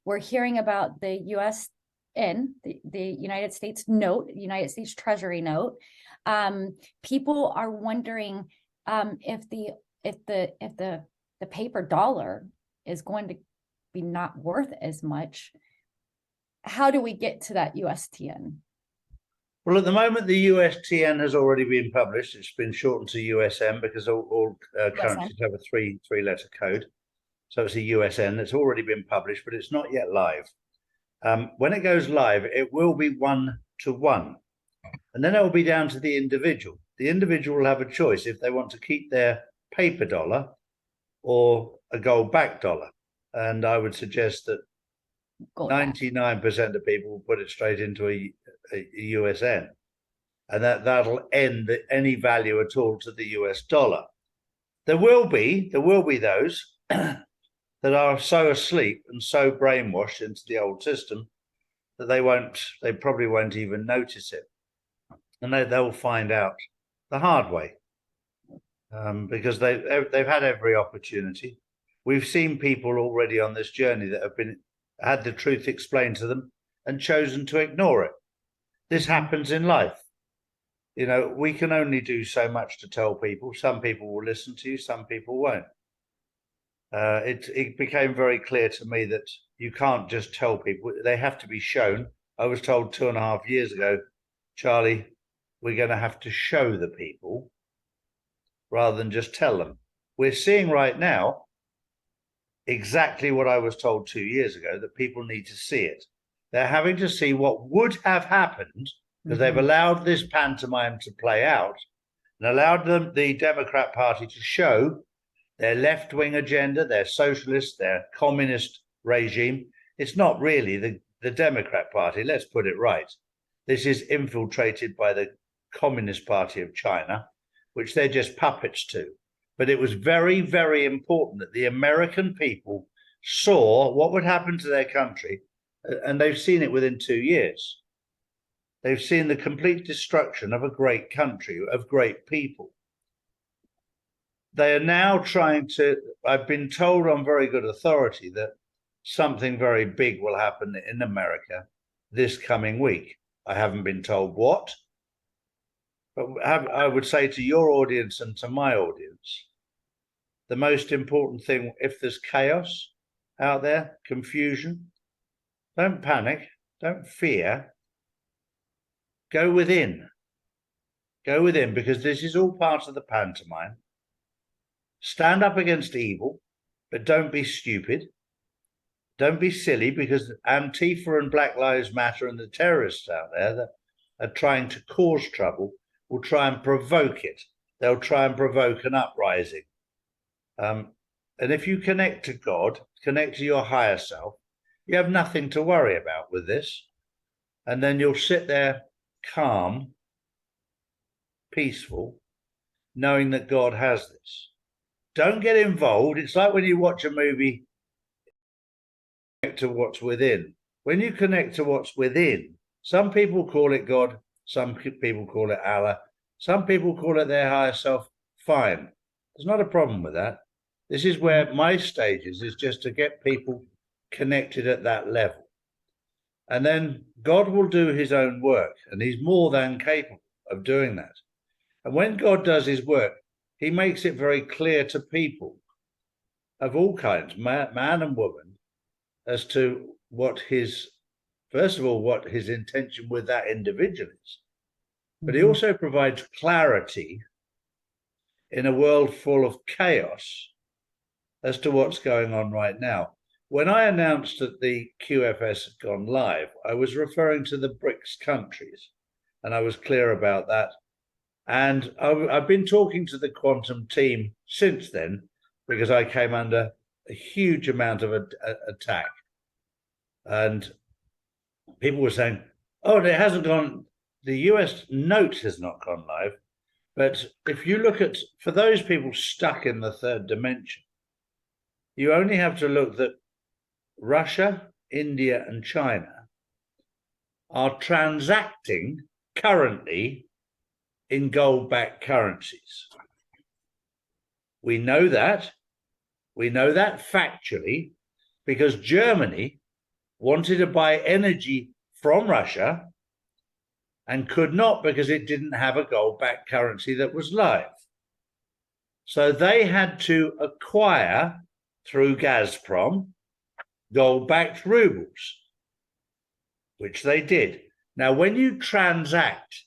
We're hearing about the the United States note, United States Treasury note. People are wondering if the paper dollar is going to be not worth as much. How do we get to that USTN? Well, at the moment, the USTN has already been published. It's been shortened to USM because all currencies have a three-letter code. So it's a USN. It's already been published, but it's not yet live. When it goes live, it will be 1-to-1. And then it will be down to the individual. The individual will have a choice if they want to keep their paper dollar or a gold-backed dollar. And I would suggest that 99% of people will put it straight into a USN. And that'll end any value at all to the US dollar. There will be those that are so asleep and so brainwashed into the old system that they probably won't even notice it. And they'll find out the hard way, because they've had every opportunity. We've seen people already on this journey that have had the truth explained to them and chosen to ignore it. This happens in life. You know, we can only do so much to tell people. Some people will listen to you, some people won't. It became very clear to me that you can't just tell people, they have to be shown. I was told 2.5 years ago, Charlie, we're going to have to show the people rather than just tell them. We're seeing right now exactly what I was told 2 years ago, that people need to see it. They're having to see what would have happened because they've allowed this pantomime to play out and allowed the Democrat Party to show their left-wing agenda, their socialist, their communist regime. It's not really the Democrat Party, let's put it right. This is infiltrated by the Communist Party of China, which they're just puppets to. But it was very, very important that the American people saw what would happen to their country, and they've seen it within 2 years. They've seen the complete destruction of a great country, of great people. They are now trying to, I've been told on very good authority that something very big will happen in America this coming week. I haven't been told what, but I would say to your audience and to my audience, the most important thing, if there's chaos out there, confusion, don't panic, don't fear, go within. Go within, because this is all part of the pantomime. Stand up against evil, but don't be stupid. Don't be silly, because Antifa and Black Lives Matter and the terrorists out there that are trying to cause trouble will try and provoke it. They'll try and provoke an uprising. And if you connect to God, connect to your higher self, you have nothing to worry about with this. And then you'll sit there calm, peaceful, knowing that God has this. Don't get involved. It's like when you watch a movie, connect to what's within. When you connect to what's within, some people call it God, some people call it Allah, some people call it their higher self. Fine. There's not a problem with that. This is where my stage is just to get people connected at that level. And then God will do his own work, and he's more than capable of doing that. And when God does his work, he makes it very clear to people of all kinds, man and woman, as to what his, first of all, what his intention with that individual is. But he also provides clarity in a world full of chaos as to what's going on right now. When I announced that the QFS had gone live, I was referring to the BRICS countries, and I was clear about that. And I've been talking to the quantum team since then, because I came under a huge amount of attack. And people were saying, oh, it hasn't gone, the US note has not gone live. But if you look at, for those people stuck in the third dimension, you only have to look that Russia, India, and China are transacting currently in gold-backed currencies. We know that. We know that factually, because Germany wanted to buy energy from Russia and could not because it didn't have a gold-backed currency that was live. So they had to acquire, through Gazprom, gold-backed rubles, which they did. Now, when you transact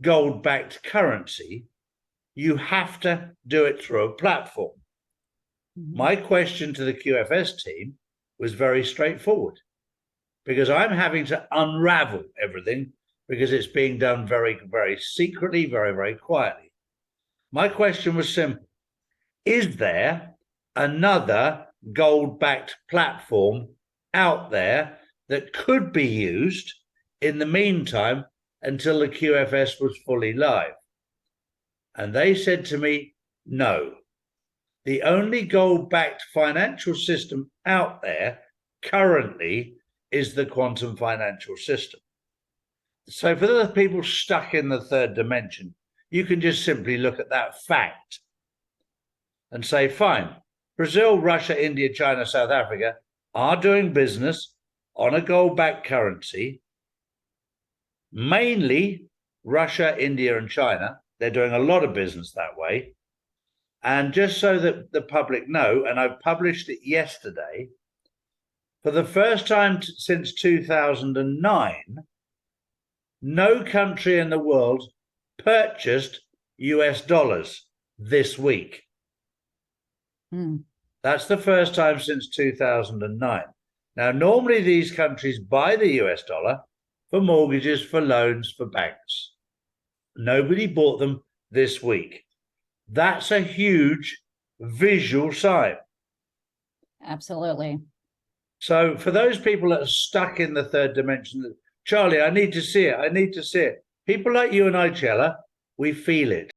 gold-backed currency, you have to do it through a platform. My question to the QFS team was very straightforward, because I'm having to unravel everything because it's being done very, very secretly, very, very quietly. My question was simple. Is there another gold-backed platform out there that could be used in the meantime until the QFS was fully live? And they said to me, no. The only gold-backed financial system out there currently is the quantum financial system. So for the people stuck in the third dimension, you can just simply look at that fact and say, fine, Brazil, Russia, India, China, South Africa are doing business on a gold-backed currency, mainly Russia, India, and China. They're doing a lot of business that way. And just so that the public know, and I've published it yesterday, for the first time since 2009, no country in the world purchased US dollars this week. That's the first time since 2009. Now, normally these countries buy the US dollar for mortgages, for loans, for banks. Nobody bought them this week. That's a huge visual sign. Absolutely. So for those people that are stuck in the third dimension, Charlie, I need to see it. I need to see it. People like you and I, Chella, we feel it.